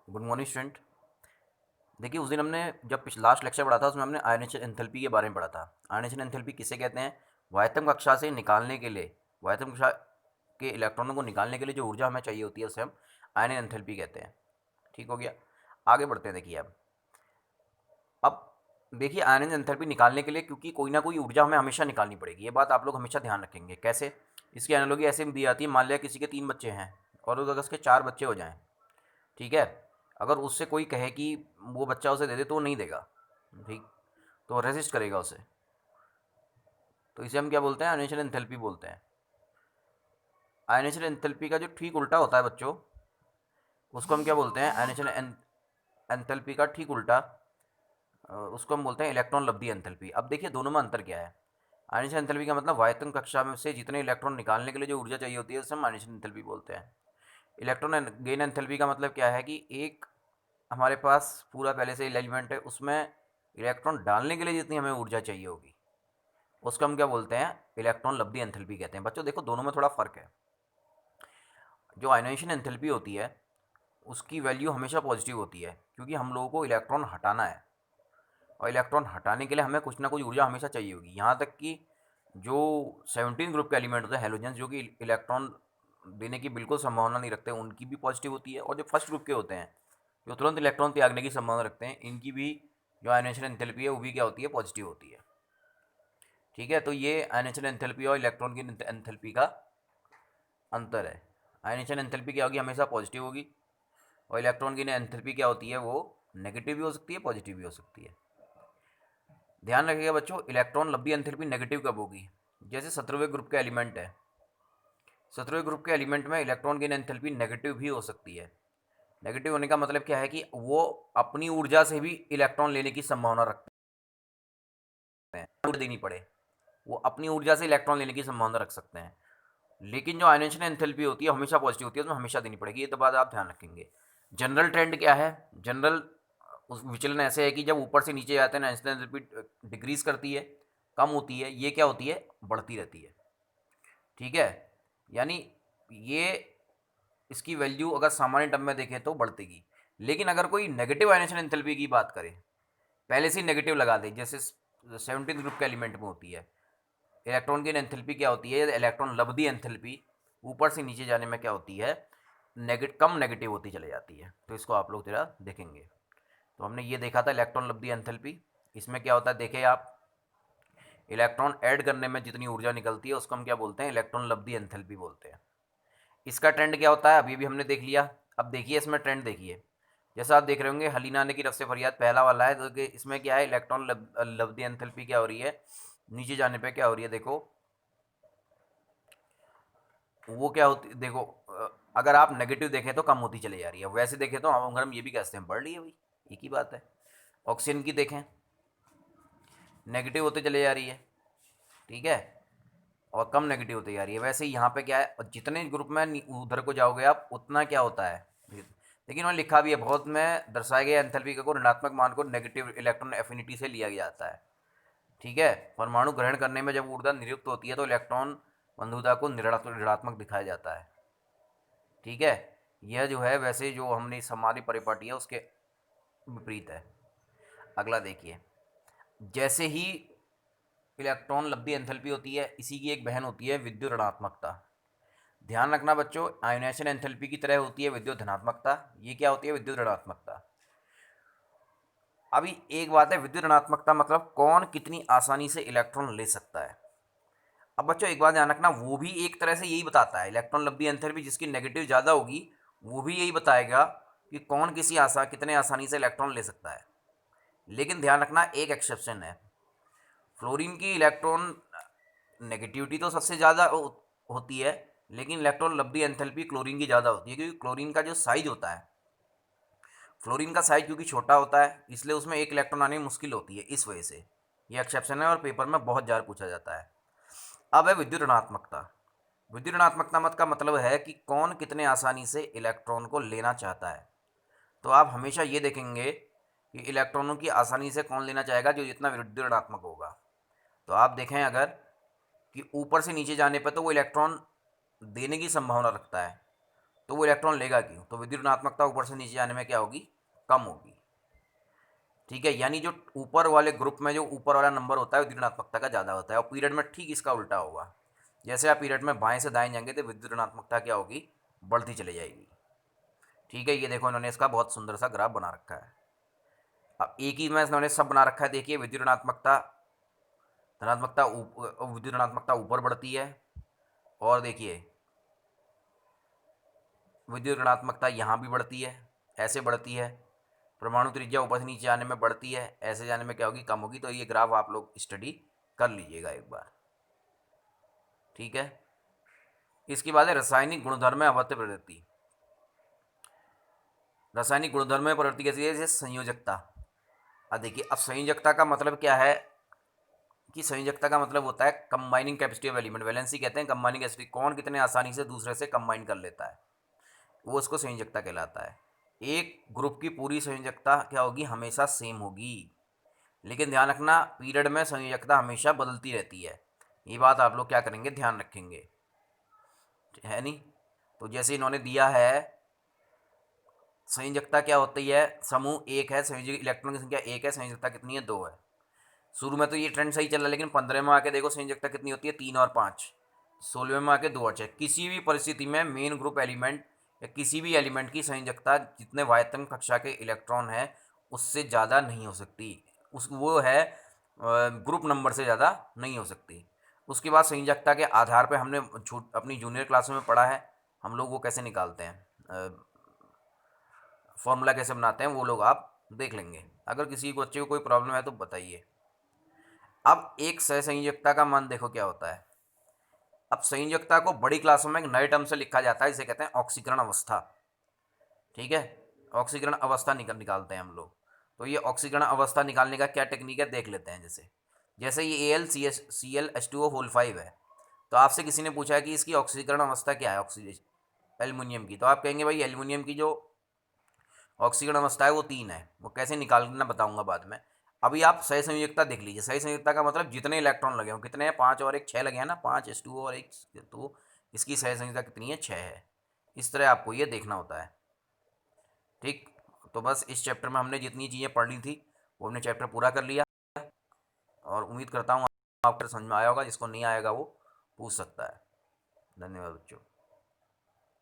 Good morning student. देखिए उस दिन हमने जब लास्ट लेक्चर पढ़ा था उसमें हमने आयनेशन एंथैल्पी के बारे में पढ़ा था। आयनेशन एंथैल्पी किसे कहते हैं? वायतम कक्षा से निकालने के लिए, वायतम कक्षा के इलेक्ट्रॉनों को निकालने के लिए जो ऊर्जा हमें चाहिए होती है उसे हम आयन एंथैल्पी कहते हैं। ठीक हो गया। आगे बढ़ते हैं। देखिए अब देखिए आयन एंथैल्पी निकालने के लिए क्योंकि कोई ना कोई ऊर्जा हमें हमेशा निकालनी पड़ेगी, ये बात आप लोग हमेशा ध्यान रखेंगे। कैसे? इसकी एनालॉजी ऐसे दी जाती है, मान लिया किसी के 3 बच्चे हैं और अगर उसके 4 बच्चे हो जाएं, ठीक है, अगर उससे कोई कहे कि वो बच्चा उसे दे दे तो वो नहीं देगा, ठीक, तो रेजिस्ट करेगा उसे। तो इसे हम क्या बोलते हैं? आयनेशन एंथैल्पी बोलते हैं। आयनेशन एंथैल्पी का जो ठीक उल्टा होता है बच्चों, उसको हम क्या बोलते हैं? आयनेशन एंथैल्पी का ठीक उल्टा, उसको हम बोलते हैं इलेक्ट्रॉन लब्धी एंथैल्पी। अब देखिए दोनों में अंतर क्या है। आयनेशन एंथैल्पी का मतलब वायतन कक्षा में से जितने इलेक्ट्रॉन निकालने के लिए जो ऊर्जा चाहिए होती है उसे हम आयनेशन एंथैल्पी बोलते हैं। इलेक्ट्रॉन गेन एंथैल्पी का मतलब क्या है कि एक हमारे पास पूरा पहले से एलिमेंट है, उसमें इलेक्ट्रॉन डालने के लिए जितनी हमें ऊर्जा चाहिए होगी उसको हम क्या बोलते हैं? इलेक्ट्रॉन लब्धी एंथैल्पी कहते हैं। बच्चों देखो दोनों में थोड़ा फ़र्क है। जो आयनाइजेशन एंथैल्पी होती है उसकी वैल्यू हमेशा पॉजिटिव होती है क्योंकि हम लोगों को इलेक्ट्रॉन हटाना है और इलेक्ट्रॉन हटाने के लिए हमें कुछ ना कुछ ऊर्जा हमेशा चाहिए होगी। यहाँ तक कि जो 17 ग्रुप के एलिमेंट होते हैं हेलोजेंस, जो कि इलेक्ट्रॉन देने की बिल्कुल संभावना नहीं रखते, उनकी भी पॉजिटिव होती है। और जो फर्स्ट ग्रुप के होते हैं जो तुरंत इलेक्ट्रॉन त्यागने की संभावना रखते हैं, इनकी भी जो आयनाइजेशन एंथैल्पी है वो भी क्या होती है? पॉजिटिव होती है। ठीक है, तो ये आयनाइजेशन एंथैल्पी और इलेक्ट्रॉन की एंथैल्पी का अंतर है। आयनाइजेशन एंथैल्पी क्या होगी? हमेशा पॉजिटिव होगी। और इलेक्ट्रॉन की एंथैल्पी क्या होती है? वो नेगेटिव भी हो सकती है, पॉजिटिव भी हो सकती है। ध्यान रखिएगा बच्चों, इलेक्ट्रॉन लब्धी एंथैल्पी नेगेटिव कब होगी? जैसे 17वें ग्रुप का एलिमेंट है, 17वें ग्रुप के एलिमेंट में इलेक्ट्रॉन की एंथैल्पी नेगेटिव भी हो सकती है। नेगेटिव होने का मतलब क्या है कि वो अपनी ऊर्जा से भी इलेक्ट्रॉन लेने की संभावना रखते हैं, देनी पड़े, वो अपनी ऊर्जा से इलेक्ट्रॉन लेने की संभावना रख सकते हैं। लेकिन जो आयनेशन एंथैल्पी होती है हमेशा पॉजिटिव होती है, उसमें हमेशा देनी पड़ेगी। ये तो बात आप ध्यान रखेंगे। जनरल ट्रेंड क्या है? जनरल उस विचलन ऐसे है कि जब ऊपर से नीचे जाते हैं ना, आयनेशन एंथैल्पी डिक्रीज करती है, कम होती है। ये क्या होती है? बढ़ती रहती है। ठीक है, यानी ये इसकी वैल्यू अगर सामान्य टर्म में देखें तो बढ़तेगी। लेकिन अगर कोई नेगेटिव आयनेशन एंथैल्पी की बात करें, पहले से ही नेगेटिव लगा दे, जैसे 17 ग्रुप के एलिमेंट में होती है, इलेक्ट्रॉन की एंथैल्पी क्या होती है? इलेक्ट्रॉन लब्धी एंथैल्पी ऊपर से नीचे जाने में क्या होती है? कम नेगेटिव होती चली जाती है। तो इसको आप लोग जरा देखेंगे। तो हमने ये देखा था इलेक्ट्रॉन लब्धी एंथैल्पी। इसमें क्या होता है देखें आप, इलेक्ट्रॉन ऐड करने में जितनी ऊर्जा निकलती है उसको हम क्या बोलते हैं? इलेक्ट्रॉन लब्धी एंथैल्पी बोलते हैं। इसका ट्रेंड क्या होता है अभी भी हमने देख लिया। अब देखिए इसमें ट्रेंड देखिए, जैसा आप देख रहे होंगे हलीना ने की रफ से फरियाद पहला वाला है, तो इसमें क्या है? इलेक्ट्रॉन लब्धी एंथैल्पी क्या हो रही है? नीचे जाने पे क्या हो रही है? देखो वो क्या होती देखो, अगर आप नेगेटिव देखें तो कम होती चली जा रही है, वैसे देखें तो अगर हम ये भी कहते हैं बढ़ रही है, भाई एक ही बात है। ऑक्सीजन की देखें, नेगेटिव होते चले जा रही है, ठीक है, और कम नेगेटिव होती जा रही है। वैसे ही यहाँ पे क्या है, और जितने ग्रुप में उधर को जाओगे आप उतना क्या होता है। लेकिन वहाँ लिखा भी है बहुत में, दर्शाए गए एंथैल्पी को ऋणात्मक मान को नेगेटिव इलेक्ट्रॉन एफिनिटी से लिया जाता है। ठीक है, परमाणु ग्रहण करने में जब ऊर्जा निरुक्त होती है तो इलेक्ट्रॉन बंधुता को ऋणात्मक दिखाया जाता है। ठीक है, यह जो है वैसे जो हमने हमारी परिपाटी है उसके विपरीत है। अगला देखिए, जैसे ही इलेक्ट्रॉन लब्धी एंथैल्पी होती है, इसी की एक बहन होती है विद्युत ऋणात्मकता। ध्यान रखना बच्चों, आयोनाइजेशन एंथैल्पी की तरह होती है विद्युत धनात्मकता, ये क्या होती है? विद्युत ऋणात्मकता। अभी एक बात है, विद्युत ऋणात्मकता मतलब कौन कितनी आसानी से इलेक्ट्रॉन ले सकता है। अब बच्चों एक बात ध्यान रखना, वो भी एक तरह से यही बताता है, इलेक्ट्रॉन लब्धी एंथैल्पी जिसकी नेगेटिव ज़्यादा होगी वो भी यही बताएगा कि कौन कितने आसानी से इलेक्ट्रॉन ले सकता है। लेकिन ध्यान रखना एक एक्सेप्शन है, फ्लोरीन की इलेक्ट्रॉन नेगेटिविटी तो सबसे ज़्यादा होती है, लेकिन इलेक्ट्रॉन लब्धी एंथैल्पी क्लोरीन की ज़्यादा होती है, क्योंकि क्लोरीन का जो साइज होता है, फ्लोरीन का साइज क्योंकि छोटा होता है इसलिए उसमें एक इलेक्ट्रॉन आने में मुश्किल होती है, इस वजह से ये एक्सेप्शन है और पेपर में बहुत ज़्यादा पूछा जाता है। अब है विद्युत ऋणात्मकता। विद्युत ऋणात्मकता मत का मतलब है कि कौन कितने आसानी से इलेक्ट्रॉन को लेना चाहता है। तो आप हमेशा ये देखेंगे कि इलेक्ट्रॉनों की आसानी से कौन लेना चाहेगा? जो जितना विद्युत ऋणात्मक होगा। तो आप देखें अगर कि ऊपर से नीचे जाने पर तो वो इलेक्ट्रॉन देने की संभावना रखता है, तो वो इलेक्ट्रॉन लेगा क्यों? तो विद्युत ऋणात्मकता ऊपर से नीचे आने में क्या होगी? कम होगी। ठीक है, यानी जो ऊपर वाले ग्रुप में जो ऊपर वाला नंबर होता है विद्युत ऋणात्मकता का ज़्यादा होता है, और पीरियड में ठीक इसका उल्टा होगा। जैसे आप पीरियड में बाएं से दाएं जाएंगे तो विद्युत ऋणात्मकता क्या होगी? बढ़ती चली जाएगी। ठीक है, ये देखो इन्होंने इसका बहुत सुंदर सा ग्राफ बना रखा है। अब एक ही में इन्होंने सब बना रखा है। देखिए विद्युत ऋणात्मकता विद्युत ऋणात्मकता ऊपर बढ़ती है, और देखिए विद्युत ऋणात्मकता यहाँ भी बढ़ती है, ऐसे बढ़ती है। परमाणु त्रिज्या ऊपर से नीचे आने में बढ़ती है, ऐसे जाने में क्या होगी? कम होगी। तो ये ग्राफ आप लोग स्टडी कर लीजिएगा एक बार। ठीक है, इसके बाद है रासायनिक गुणधर्म में अवत्य प्रवृत्ति। रासायनिक गुणधर्म में प्रवृत्ति कैसी है? जैसे संयोजकता। अब देखिए, अब संयोजकता का मतलब क्या है कि संयोजकता का मतलब होता है combining capacity of element. Valency कहते हैं कंबाइनिंग कैपेसिटी, कौन कितने आसानी से दूसरे से कंबाइन कर लेता है, वो उसको संयोजकता कहलाता है। एक ग्रुप की पूरी संयोजकता क्या होगी? हमेशा सेम होगी। लेकिन ध्यान रखना, पीरियड में संयोजकता हमेशा बदलती रहती है। ये बात आप लोग क्या करेंगे? ध्यान रखेंगे, है नहीं? तो जैसे इन्होंने दिया है, संयोजकता क्या होती है? समूह एक है, संयोजक इलेक्ट्रॉन की संख्या एक है, संयोजकता कितनी है? दो है। शुरू में तो ये ट्रेंड सही चल रहा है, लेकिन 15 में आके देखो संयोजकता कितनी होती है? 3 और 5। 16 में आके 2 और 6। किसी भी परिस्थिति में मेन ग्रुप एलिमेंट या किसी भी एलिमेंट की संयोजकता जितने वायतन कक्षा के इलेक्ट्रॉन है उससे ज़्यादा नहीं हो सकती। उस वो है ग्रुप नंबर से ज़्यादा नहीं हो सकती। उसके बाद संयोजकता के आधार पर हमने अपनी जूनियर क्लासों में पढ़ा है, हम लोग वो कैसे निकालते हैं, फॉर्मूला कैसे बनाते हैं, वो लोग आप देख लेंगे। अगर किसी को बच्चे को कोई प्रॉब्लम है तो बताइए। अब एक सहसंयोजकता का मान देखो क्या होता है। अब संयोजकता को बड़ी क्लासों में एक नए टर्म से लिखा जाता है, इसे कहते हैं ऑक्सीकरण अवस्था। ठीक है, ऑक्सीकरण अवस्था निकालते हैं हम लोग। तो ये ऑक्सीकरण अवस्था निकालने का क्या टेक्निक है देख लेते हैं। जैसे जैसे ये AlCl है, तो आपसे किसी ने पूछा है कि इसकी ऑक्सीकरण अवस्था क्या है, ऑक्सीजन एल्युमिनियम की, तो आप कहेंगे भाई एल्युमिनियम की जो ऑक्सीकरण अवस्था है वो 3 है। वो कैसे निकालना बताऊंगा बाद में। अभी आप सही संयोजकता देख लीजिए। सही संयोजकता का मतलब जितने इलेक्ट्रॉन लगे हों, कितने हैं? 5 और 1 6 लगे हैं ना, 5 H2O और 1, तो इसकी सही संयोजकता कितनी है? 6 है। इस तरह आपको ये देखना होता है। ठीक, तो बस इस चैप्टर में हमने जितनी चीज़ें पढ़नी थी वो हमने चैप्टर पूरा कर लिया, और उम्मीद करता हूँ आपको समझ में आया होगा। जिसको नहीं आएगा वो पूछ सकता है। धन्यवाद बच्चों।